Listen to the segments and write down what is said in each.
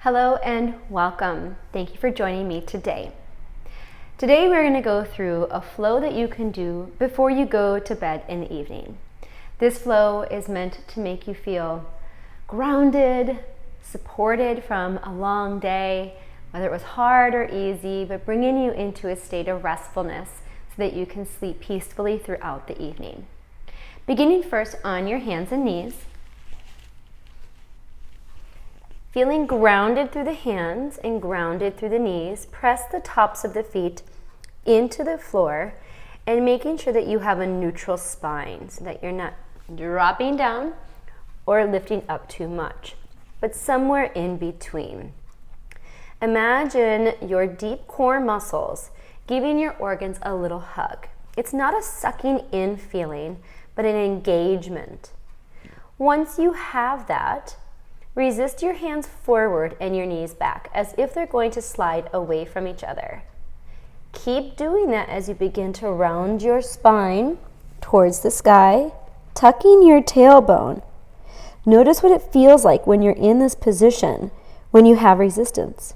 Hello and welcome. Thank you for joining me today. Today we're going to go through a flow that you can do before you go to bed in the evening. This flow is meant to make you feel grounded, supported from a long day, whether it was hard or easy, but bringing you into a state of restfulness so that you can sleep peacefully throughout the evening. Beginning first on your hands and knees. Feeling grounded through the hands and grounded through the knees, press the tops of the feet into the floor and making sure that you have a neutral spine so that you're not dropping down or lifting up too much, but somewhere in between. Imagine your deep core muscles giving your organs a little hug. It's not a sucking in feeling, but an engagement. Once you have that, resist your hands forward and your knees back as if they're going to slide away from each other. Keep doing that as you begin to round your spine towards the sky, tucking your tailbone. Notice what it feels like when you're in this position, when you have resistance.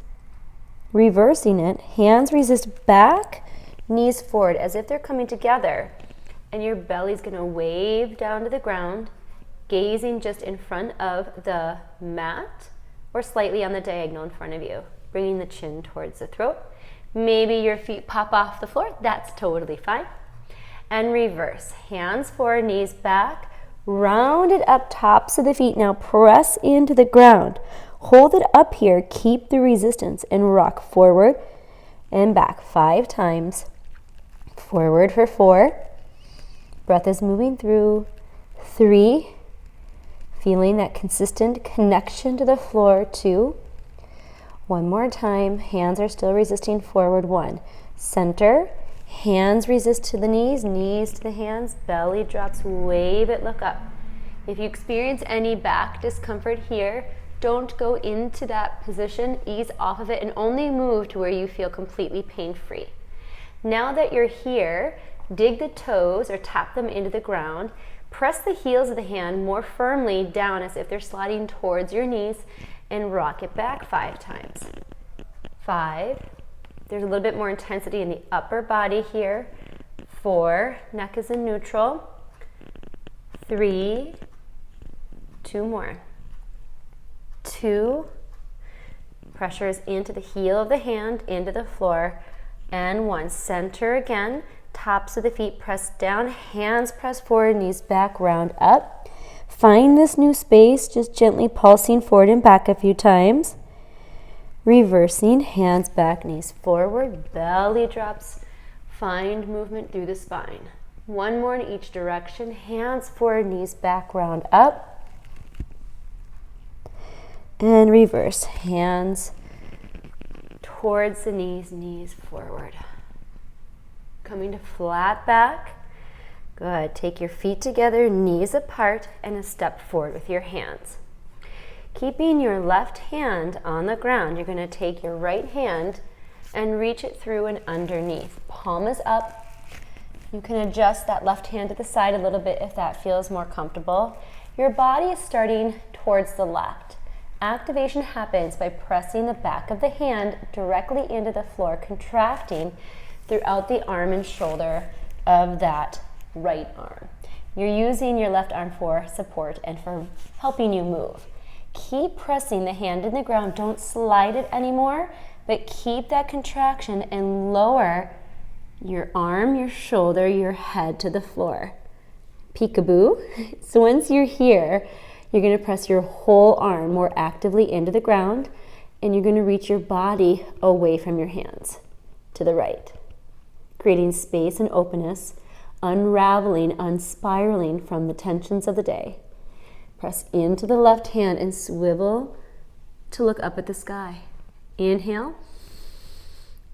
Reversing it, hands resist back, knees forward as if they're coming together, and your belly's going to wave down to the ground, gazing just in front of the mat or slightly on the diagonal in front of you, bringing the chin towards the throat. Maybe your feet pop off the floor, that's totally fine. And reverse, hands forward, knees back, rounded up tops of the feet. Now press into the ground. Hold it up here, keep the resistance and rock forward and back 5 times. Forward for 4. Breath is moving through. 3. Feeling that consistent connection to the floor. 2. One more time. Hands are still resisting forward. 1. Center. Hands resist to the knees, knees to the hands. Belly drops. Wave it. Look up. If you experience any back discomfort here, don't go into that position. Ease off of it and only move to where you feel completely pain-free. Now that you're here, dig the toes or tap them into the ground. Press the heels of the hand more firmly down as if they're sliding towards your knees and rock it back 5 times. 5. There's a little bit more intensity in the upper body here. 4. Neck is in neutral. 3. 2 more. 2. Pressure is into the heel of the hand, into the floor. And 1. Center again. Tops of the feet press down, hands press forward, knees back, round up. Find this new space, just gently pulsing forward and back a few times. Reversing, hands back, knees forward, belly drops. Find movement through the spine. 1 more in each direction, hands forward, knees back, round up. And reverse, hands towards the knees, knees forward. Coming to flat back. Good. Take your feet together, knees apart, and a step forward with your hands. Keeping your left hand on the ground, you're going to take your right hand and reach it through and underneath. Palm is up. You can adjust that left hand to the side a little bit if that feels more comfortable. Your body is starting towards the left. Activation happens by pressing the back of the hand directly into the floor, contracting throughout the arm and shoulder of that right arm. You're using your left arm for support and for helping you move. Keep pressing the hand in the ground. Don't slide it anymore, but keep that contraction and lower your arm, your shoulder, your head to the floor. Peekaboo. So once you're here, you're going to press your whole arm more actively into the ground, and you're going to reach your body away from your hands to the right, creating space and openness, unraveling, unspiraling from the tensions of the day. Press into the left hand and swivel to look up at the sky. Inhale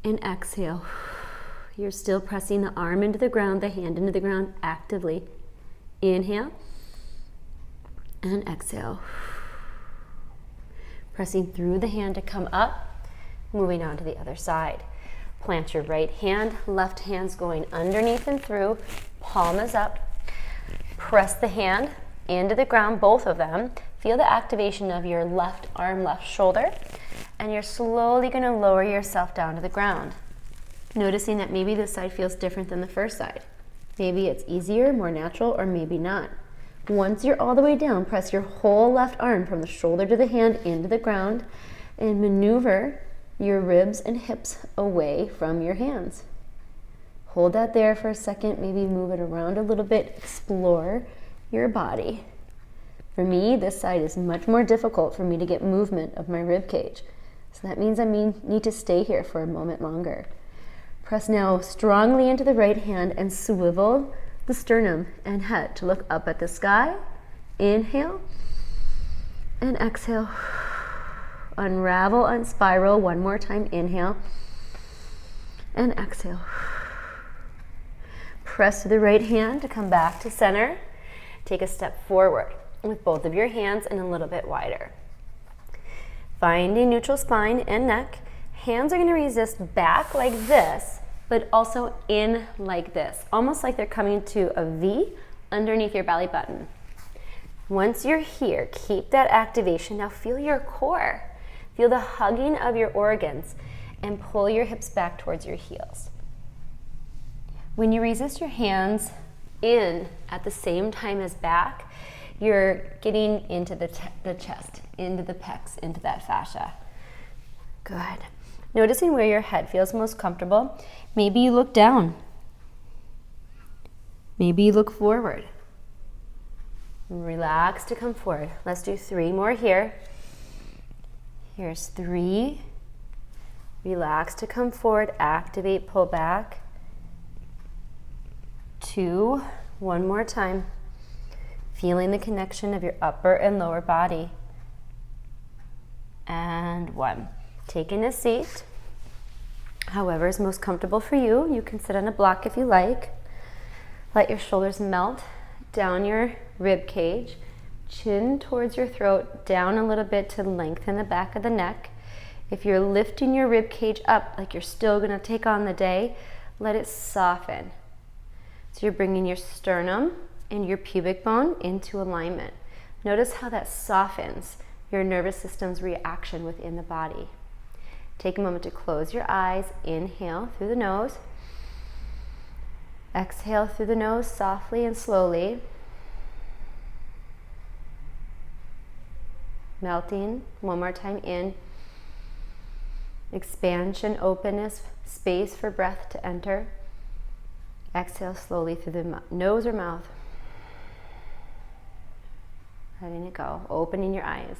and exhale. You're still pressing the arm into the ground, the hand into the ground actively. Inhale and exhale. Pressing through the hand to come up, moving on to the other side. Plant your right hand, left hand's going underneath and through, palm is up. Press the hand into the ground, both of them. Feel the activation of your left arm, left shoulder. And you're slowly going to lower yourself down to the ground, noticing that maybe this side feels different than the first side. Maybe it's easier, more natural, or maybe not. Once you're all the way down, press your whole left arm from the shoulder to the hand into the ground and maneuver your ribs and hips away from your hands. Hold that there for a second, maybe move it around a little bit, explore your body. For me, this side is much more difficult for me to get movement of my rib cage. So that means I need to stay here for a moment longer. Press now strongly into the right hand and swivel the sternum and head to look up at the sky. Inhale and exhale. Unravel, unspiral. One more time. Inhale and exhale. Press to the right hand to come back to center. Take a step forward with both of your hands and a little bit wider. Finding neutral spine and neck. Hands are going to resist back like this, but also in like this, almost like they're coming to a V underneath your belly button. Once you're here, keep that activation. Now feel your core. Feel the hugging of your organs and pull your hips back towards your heels. When you resist your hands in at the same time as back, you're getting into the chest, into the pecs, into that fascia. Good. Noticing where your head feels most comfortable. Maybe you look down. Maybe you look forward. Relax to come forward. Let's do 3 more here. Here's 3. Relax to come forward. Activate, pull back. 2. One more time. Feeling the connection of your upper and lower body. And 1. Taking a seat. However is most comfortable for you. You can sit on a block if you like. Let your shoulders melt down your rib cage. Chin towards your throat, down a little bit to lengthen the back of the neck. If you're lifting your rib cage up like you're still going to take on the day, let it soften. So you're bringing your sternum and your pubic bone into alignment. Notice how that softens your nervous system's reaction within the body. Take a moment to close your eyes. Inhale through the nose. Exhale through the nose softly and slowly. Melting. One more time in. Expansion, openness, space for breath to enter. Exhale slowly through the nose or mouth. Letting it go. Opening your eyes.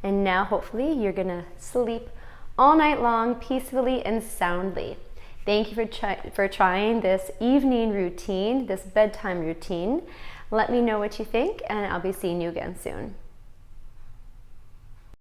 And now hopefully you're going to sleep all night long, peacefully and soundly. Thank you for trying this evening routine, this bedtime routine. Let me know what you think, and I'll be seeing you again soon.